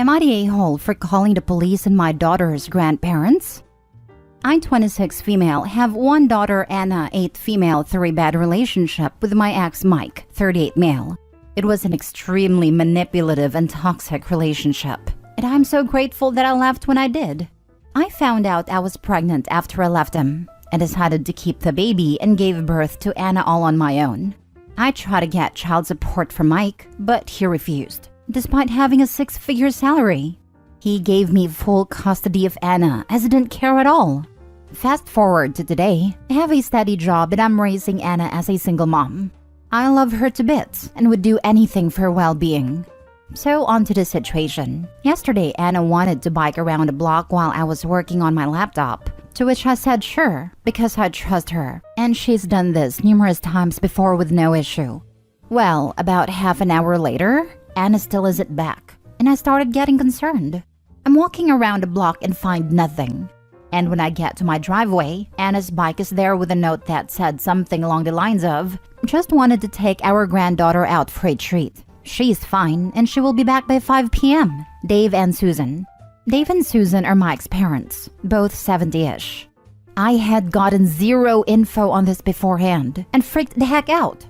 Am I the a-hole for calling the police on my daughter's grandparents? I, 26 female, have one daughter, Anna, 8 female, 3-bed relationship with my ex, Mike, 38 male. It was an extremely manipulative and toxic relationship, and I'm so grateful that I left when I did. I found out I was pregnant after I left him and decided to keep the baby and gave birth to Anna all on my own. I tried to get child support from Mike, but he refused, despite having a 6-figure salary. He gave me full custody of Anna as he didn't care at all. Fast forward to today, I have a steady job and I'm raising Anna as a single mom. I love her to bits and would do anything for her well-being. So on to the situation. Yesterday, Anna wanted to bike around the block while I was working on my laptop, to which I said sure, because I trust her, and she's done this numerous times before with no issue. Well, about half an hour later, Anna still isn't back, and I started getting concerned. I'm walking around the block and find nothing. And when I get to my driveway, Anna's bike is there with a note that said something along the lines of, "Just wanted to take our granddaughter out for a treat. She's fine and she will be back by 5 p.m. Dave and Susan." Dave and Susan are Mike's parents, both 70-ish. I had gotten zero info on this beforehand and freaked the heck out.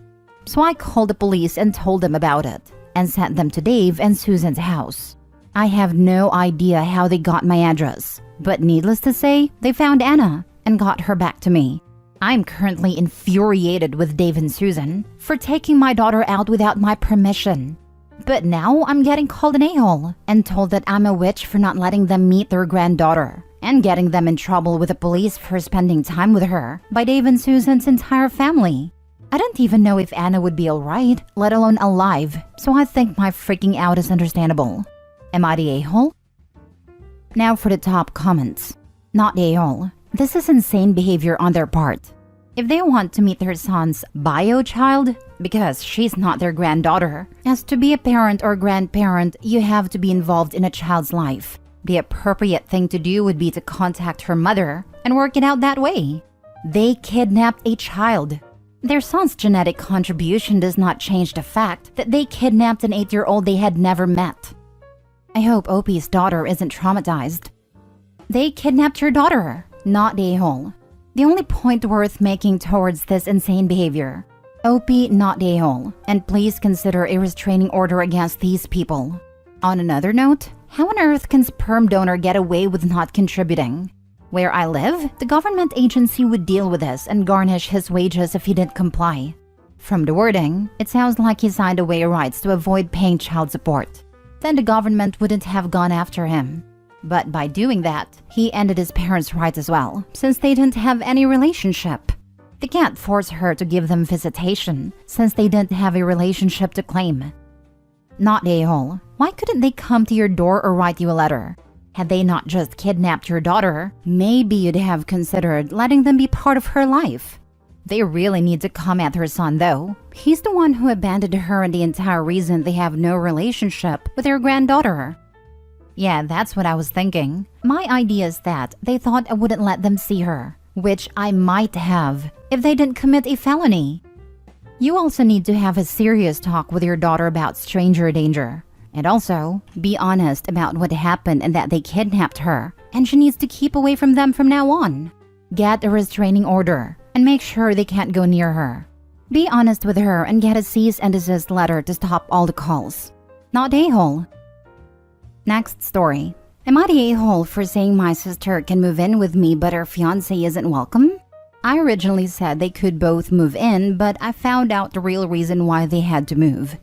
So I called the police and told them about it and sent them to Dave and Susan's house. I have no idea how they got my address, but needless to say, they found Anna and got her back to me. I'm currently infuriated with Dave and Susan for taking my daughter out without my permission. But now I'm getting called an a-hole and told that I'm a witch for not letting them meet their granddaughter and getting them in trouble with the police for spending time with her by Dave and Susan's entire family. I didn't even know if Anna would be alright, let alone alive, so I think my freaking out is understandable. Am I the a-hole? Now for the top comments. Not the a-hole. This is insane behavior on their part. If they want to meet their son's bio child, because she's not their granddaughter, as to be a parent or grandparent, you have to be involved in a child's life. The appropriate thing to do would be to contact her mother and work it out that way. They kidnapped a child. Their son's genetic contribution does not change the fact that they kidnapped an 8-year-old they had never met. I hope Opie's daughter isn't traumatized. They kidnapped your daughter, not the a-hole. The only point worth making towards this insane behavior. Opie, not the a-hole, and please consider a restraining order against these people. On another note, how on earth can sperm donor get away with not contributing? Where I live, the government agency would deal with this and garnish his wages if he didn't comply. From the wording, it sounds like he signed away rights to avoid paying child support. Then the government wouldn't have gone after him. But by doing that, he ended his parents' rights as well, since they didn't have any relationship. They can't force her to give them visitation, since they didn't have a relationship to claim. Not the a-hole. Why couldn't they come to your door or write you a letter? Had they not just kidnapped your daughter, maybe you'd have considered letting them be part of her life. They really need to come at her son though. He's the one who abandoned her and the entire reason they have no relationship with their granddaughter. Yeah, that's what I was thinking. My idea is that they thought I wouldn't let them see her, which I might have if they didn't commit a felony. You also need to have a serious talk with your daughter about stranger danger. And also, be honest about what happened and that they kidnapped her, and she needs to keep away from them from now on. Get a restraining order, and make sure they can't go near her. Be honest with her and get a cease and desist letter to stop all the calls. Not a-hole. Next story. Am I the a-hole for saying my sister can move in with me but her fiancé isn't welcome? I originally said they could both move in, but I found out the real reason why they had to move.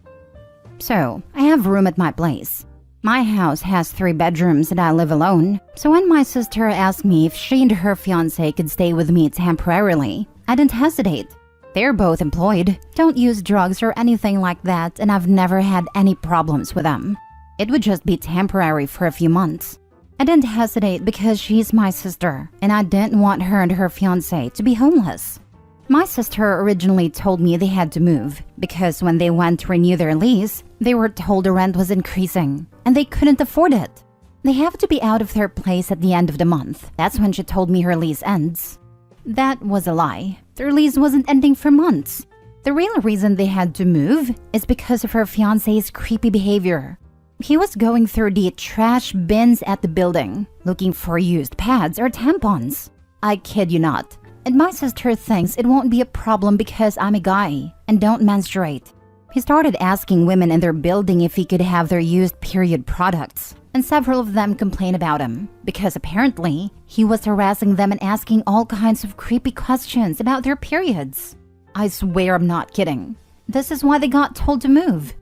So, I have room at my place. My house has 3 bedrooms and I live alone, so when my sister asked me if she and her fiancé could stay with me temporarily, I didn't hesitate. They're both employed, don't use drugs or anything like that, and I've never had any problems with them. It would just be temporary for a few months. I didn't hesitate because she's my sister, and I didn't want her and her fiancé to be homeless. My sister originally told me they had to move because when they went to renew their lease, they were told the rent was increasing, and they couldn't afford it. They have to be out of their place at the end of the month. That's when she told me her lease ends. That was a lie. Their lease wasn't ending for months. The real reason they had to move is because of her fiancé's creepy behavior. He was going through the trash bins at the building, looking for used pads or tampons. I kid you not. And my sister thinks it won't be a problem because I'm a guy and don't menstruate. He started asking women in their building if he could have their used period products, and several of them complained about him because apparently he was harassing them and asking all kinds of creepy questions about their periods. I swear I'm not kidding. This is why they got told to move.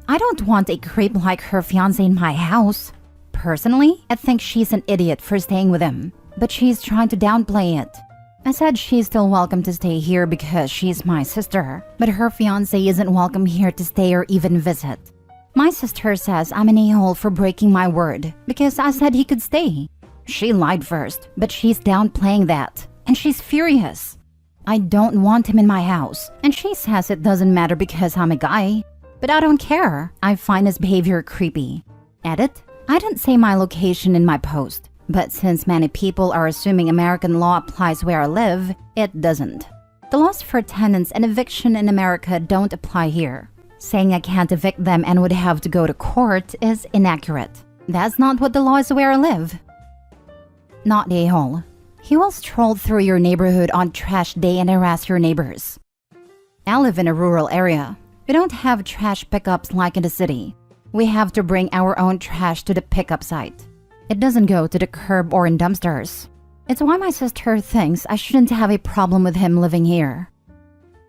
I don't want a creep like her fiancé in my house. Personally, I think she's an idiot for staying with him, but she's trying to downplay it. I said she's still welcome to stay here because she's my sister, but her fiancé isn't welcome here to stay or even visit. My sister says I'm an a-hole for breaking my word because I said he could stay. She lied first, but she's downplaying that, and she's furious. I don't want him in my house, and she says it doesn't matter because I'm a guy. But I don't care. I find his behavior creepy. Edit: I didn't say my location in my post, but since many people are assuming American law applies where I live, it doesn't. The laws for tenants and eviction in America don't apply here. Saying I can't evict them and would have to go to court is inaccurate. That's not what the law is where I live. Not a-hole. He will stroll through your neighborhood on trash day and harass your neighbors. I live in a rural area. We don't have trash pickups like in the city. We have to bring our own trash to the pickup site. It doesn't go to the curb or in dumpsters. It's why my sister thinks I shouldn't have a problem with him living here.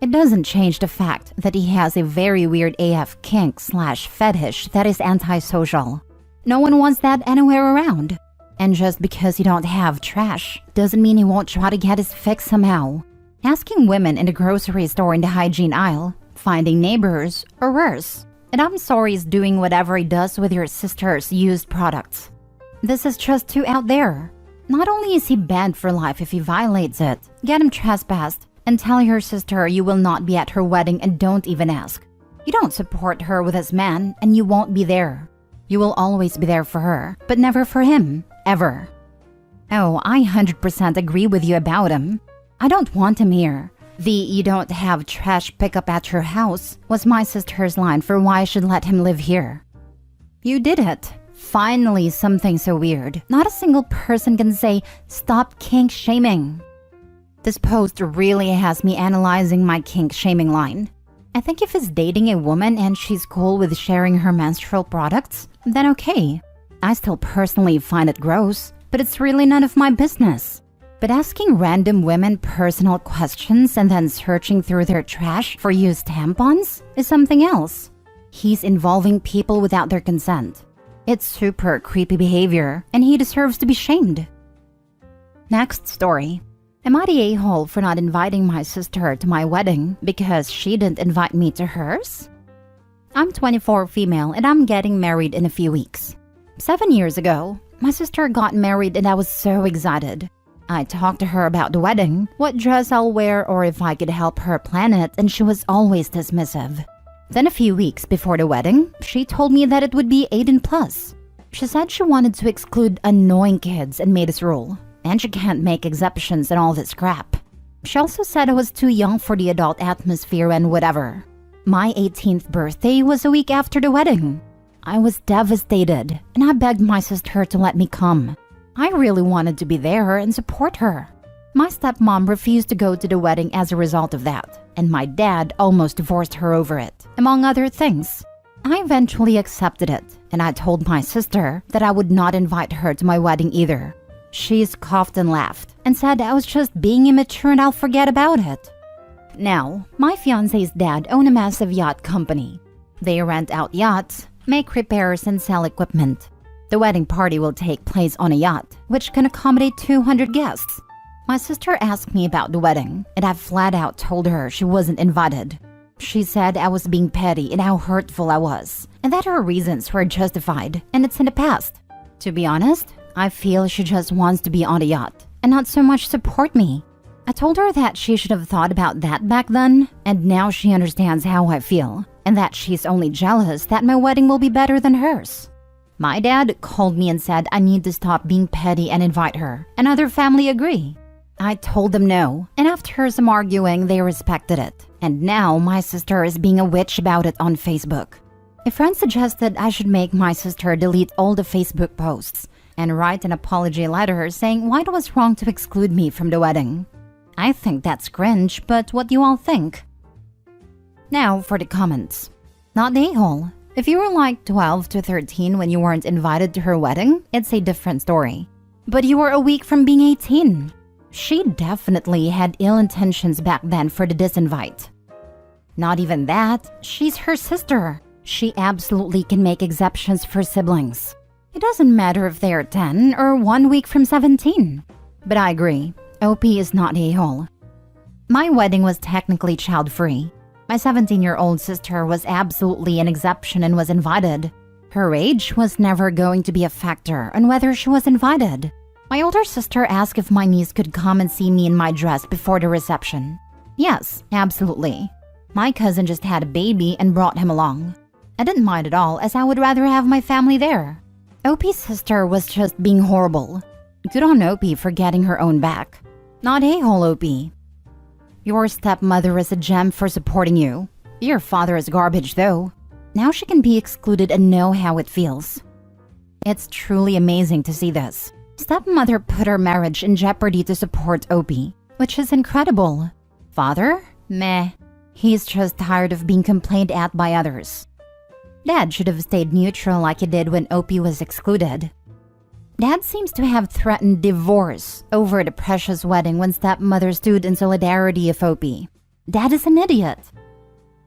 It doesn't change the fact that he has a very weird AF kink/fetish that is antisocial. No one wants that anywhere around. And just because you don't have trash doesn't mean he won't try to get his fix somehow. Asking women in the grocery store in the hygiene aisle, finding neighbors, or worse. And I'm sorry he's doing whatever he does with your sister's used products. This is just too out there. Not only is he banned for life if he violates it, get him trespassed, and tell your sister you will not be at her wedding and don't even ask. You don't support her with this man and you won't be there. You will always be there for her, but never for him, ever. Oh, I 100% agree with you about him. I don't want him here. The "you don't have trash pickup at your house" was my sister's line for why I should let him live here. You did it. Finally, something so weird. Not a single person can say, "Stop kink shaming." This post really has me analyzing my kink shaming line. I think if he's dating a woman and she's cool with sharing her menstrual products, then okay. I still personally find it gross, but it's really none of my business. But asking random women personal questions and then searching through their trash for used tampons is something else. He's involving people without their consent. It's super creepy behavior, and he deserves to be shamed. Next story. Am I the a-hole for not inviting my sister to my wedding because she didn't invite me to hers? I'm 24 female and I'm getting married in a few weeks. 7 years ago, my sister got married and I was so excited. I talked to her about the wedding, what dress I'll wear, or if I could help her plan it, and she was always dismissive. Then a few weeks before the wedding, she told me that it would be 18+. She said she wanted to exclude annoying kids and made this rule, and she can't make exceptions and all this crap. She also said I was too young for the adult atmosphere and whatever. My 18th birthday was a week after the wedding. I was devastated, and I begged my sister to let me come. I really wanted to be there and support her. My stepmom refused to go to the wedding as a result of that, and my dad almost divorced her over it, among other things. I eventually accepted it, and I told my sister that I would not invite her to my wedding either. She scoffed and laughed, and said I was just being immature and I'll forget about it. Now, my fiancé's dad owns a massive yacht company. They rent out yachts, make repairs, and sell equipment. The wedding party will take place on a yacht, which can accommodate 200 guests. My sister asked me about the wedding, and I flat out told her she wasn't invited. She said I was being petty and how hurtful I was, and that her reasons were justified, and it's in the past. To be honest, I feel she just wants to be on a yacht, and not so much support me. I told her that she should have thought about that back then, and now she understands how I feel, and that she's only jealous that my wedding will be better than hers. My dad called me and said I need to stop being petty and invite her, and other family agree. I told them no, and after some arguing, they respected it. And now my sister is being a witch about it on Facebook. A friend suggested I should make my sister delete all the Facebook posts and write an apology letter saying why it was wrong to exclude me from the wedding. I think that's cringe, but what do you all think? Now for the comments. Not the a-hole. If you were like 12 to 13 when you weren't invited to her wedding, it's a different story. But you were a week from being 18. She definitely had ill intentions back then for the disinvite. Not even that, she's her sister. She absolutely can make exceptions for siblings. It doesn't matter if they are 10 or 1 week from 17. But I agree, OP is not the a-hole. My wedding was technically child-free. My 17-year-old sister was absolutely an exception and was invited. Her age was never going to be a factor on whether she was invited. My older sister asked if my niece could come and see me in my dress before the reception. Yes, absolutely. My cousin just had a baby and brought him along. I didn't mind at all, as I would rather have my family there. OP's sister was just being horrible. Good on OP for getting her own back. Not a-hole OP. Your stepmother is a gem for supporting you. Your father is garbage though. Now she can be excluded and know how it feels. It's truly amazing to see this. Stepmother put her marriage in jeopardy to support OP, which is incredible. Father? Meh. He's just tired of being complained at by others. Dad should have stayed neutral like he did when OP was excluded. Dad seems to have threatened divorce over the precious wedding when stepmother stood in solidarity of OP. Dad is an idiot.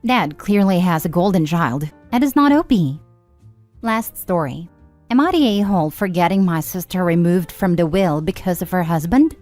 Dad clearly has a golden child. That is not OP. Last story. Am I the a-hole for getting my sister removed from the will because of her husband?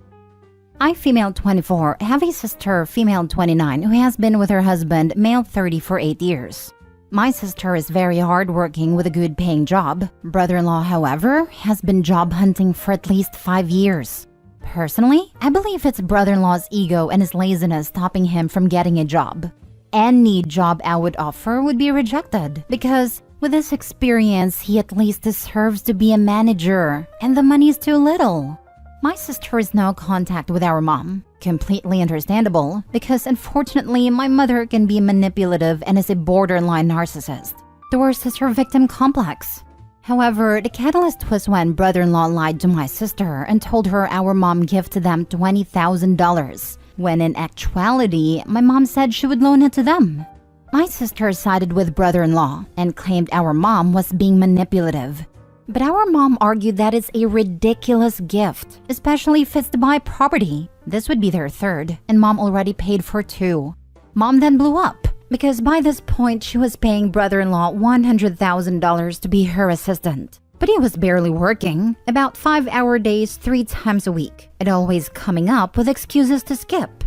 I, female 24, have a sister, female 29, who has been with her husband, male 30, for 8 years. My sister is very hardworking with a good paying job. Brother-in-law, however, has been job hunting for at least 5 years. Personally, I believe it's brother-in-law's ego and his laziness stopping him from getting a job. Any job I would offer would be rejected because with his experience, he at least deserves to be a manager, and the money is too little. My sister has no contact with our mom. Completely understandable, because unfortunately, my mother can be manipulative and is a borderline narcissist. The worst is her victim complex. However, the catalyst was when brother-in-law lied to my sister and told her our mom gifted them $20,000, when in actuality, my mom said she would loan it to them. My sister sided with brother-in-law and claimed our mom was being manipulative. But our mom argued that it's a ridiculous gift, especially if it's to buy property. This would be their third, and mom already paid for 2. Mom then blew up, because by this point she was paying brother-in-law $100,000 to be her assistant. But he was barely working, about 5-hour days 3 times a week, and always coming up with excuses to skip.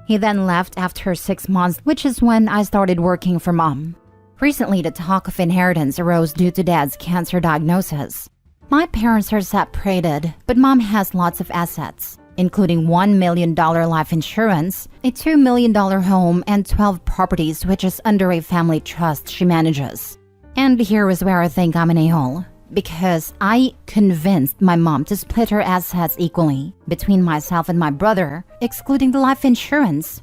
He then left after 6 months, which is when I started working for mom. Recently, the talk of inheritance arose due to dad's cancer diagnosis. My parents are separated, but mom has lots of assets, including $1 million life insurance, a $2 million home, and 12 properties, which is under a family trust she manages. And here is where I think I'm an a-hole, because I convinced my mom to split her assets equally between myself and my brother, excluding the life insurance.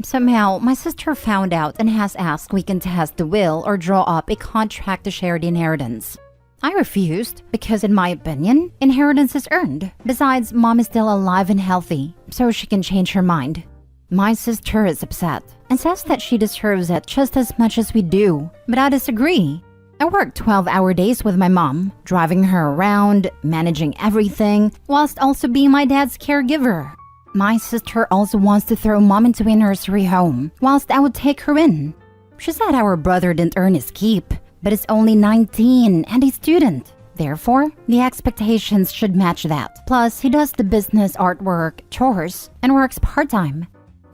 Somehow, my sister found out and has asked we can test the will or draw up a contract to share the inheritance. I refused because, in my opinion, inheritance is earned. Besides, mom is still alive and healthy, so she can change her mind. My sister is upset and says that she deserves it just as much as we do, but I disagree. I work 12-hour days with my mom, driving her around, managing everything, whilst also being my dad's caregiver. My sister also wants to throw mom into a nursery home, whilst I would take her in. She said our brother didn't earn his keep, but is only 19 and a student. Therefore, the expectations should match that. Plus, he does the business, artwork, chores, and works part-time.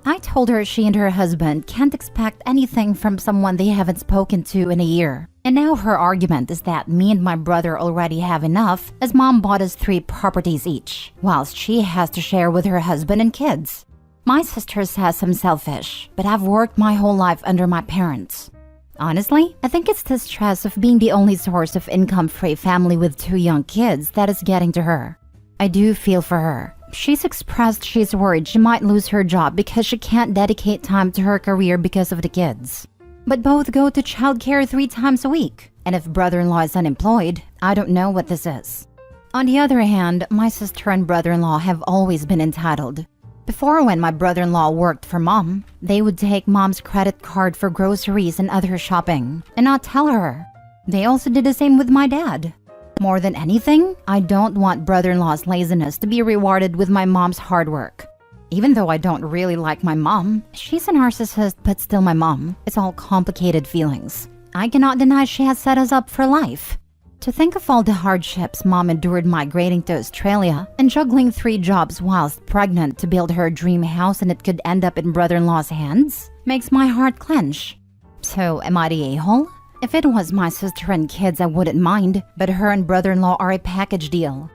I told her she and her husband can't expect anything from someone they haven't spoken to in a year. And now her argument is that me and my brother already have enough, as mom bought us 3 properties each, whilst she has to share with her husband and kids. My sister says I'm selfish, but I've worked my whole life under my parents. Honestly, I think it's the stress of being the only source of income for a family with 2 young kids that is getting to her. I do feel for her. She's expressed she's worried she might lose her job because she can't dedicate time to her career because of the kids. But both go to childcare 3 times a week. And if brother-in-law is unemployed, I don't know what this is. On the other hand, my sister and brother-in-law have always been entitled. Before, when my brother-in-law worked for mom, they would take mom's credit card for groceries and other shopping and not tell her. They also did the same with my dad. More than anything, I don't want brother-in-law's laziness to be rewarded with my mom's hard work. Even though I don't really like my mom, she's a narcissist but still my mom. It's all complicated feelings. I cannot deny she has set us up for life. To think of all the hardships mom endured migrating to Australia and juggling 3 jobs whilst pregnant to build her dream house and it could end up in brother-in-law's hands makes my heart clench. So am I the a-hole? If it was my sister and kids, I wouldn't mind, but her and brother-in-law are a package deal.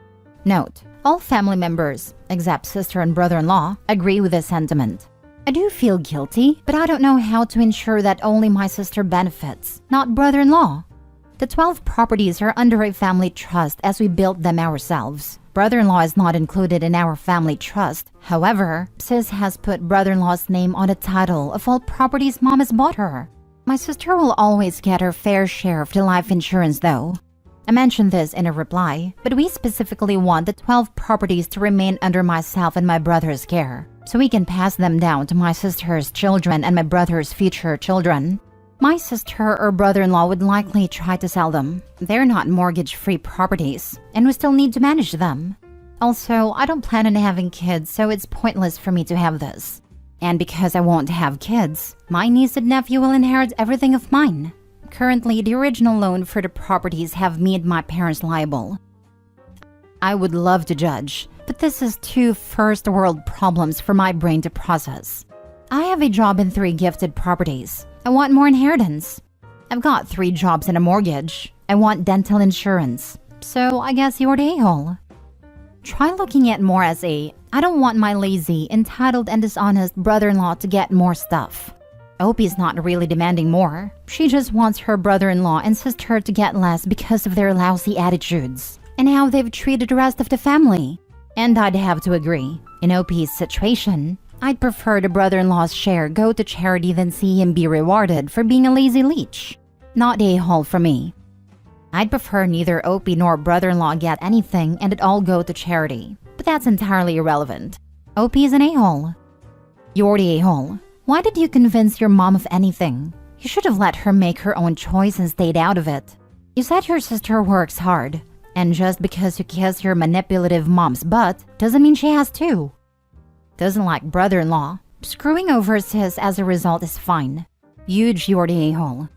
Note, all family members, except sister and brother-in-law, agree with this sentiment. I do feel guilty, but I don't know how to ensure that only my sister benefits, not brother-in-law. The 12 properties are under a family trust as we built them ourselves. Brother-in-law is not included in our family trust. However, sis has put brother-in-law's name on the title of all properties mom has bought her. My sister will always get her fair share of the life insurance though. I mentioned this in a reply, but we specifically want the 12 properties to remain under myself and my brother's care, so we can pass them down to my sister's children and my brother's future children. My sister or brother-in-law would likely try to sell them. They're not mortgage-free properties, and we still need to manage them. Also, I don't plan on having kids, so it's pointless for me to have this. And because I won't have kids, my niece and nephew will inherit everything of mine. Currently, the original loan for the properties have made my parents liable. I would love to judge, but this is 2 first-world problems for my brain to process. I have a job and 3 gifted properties. I want more inheritance. I've got 3 jobs and a mortgage. I want dental insurance. So I guess you're the a-hole. Try looking at more as I don't want my lazy, entitled, and dishonest brother-in-law to get more stuff. Opie's not really demanding more. She just wants her brother-in-law and sister to get less because of their lousy attitudes and how they've treated the rest of the family. And I'd have to agree. In Opie's situation, I'd prefer the brother-in-law's share go to charity than see him be rewarded for being a lazy leech. Not the a-hole for me. I'd prefer neither Opie nor brother-in-law get anything and it all go to charity. But that's entirely irrelevant. Opie is an a-hole. You're the a-hole. Why did you convince your mom of anything? You should have let her make her own choice and stayed out of it. You said your sister works hard. And just because you kiss your manipulative mom's butt doesn't mean she has to. Doesn't like brother-in-law. Screwing over sis as a result is fine. Huge, you're the a-hole.